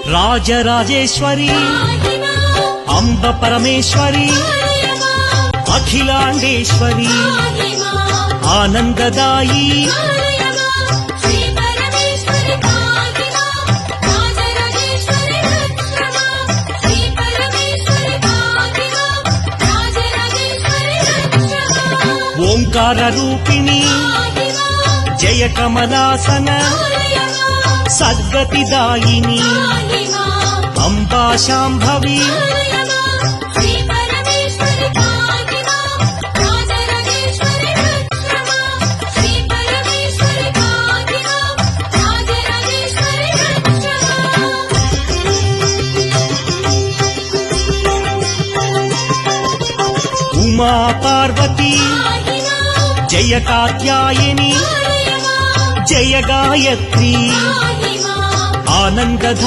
రాజరాజేశ్వరి అంబ పరమేశ్వరి అఖిలాండేశ్వరి ఆనందదాయి ఓంకార రూపిణి జయ కమలాసన సద్గతిదాయిని అంబా శాంభవి ఉమా పార్వతి జయ కాత్యాయని జయ గాయత్రి ఆనందధ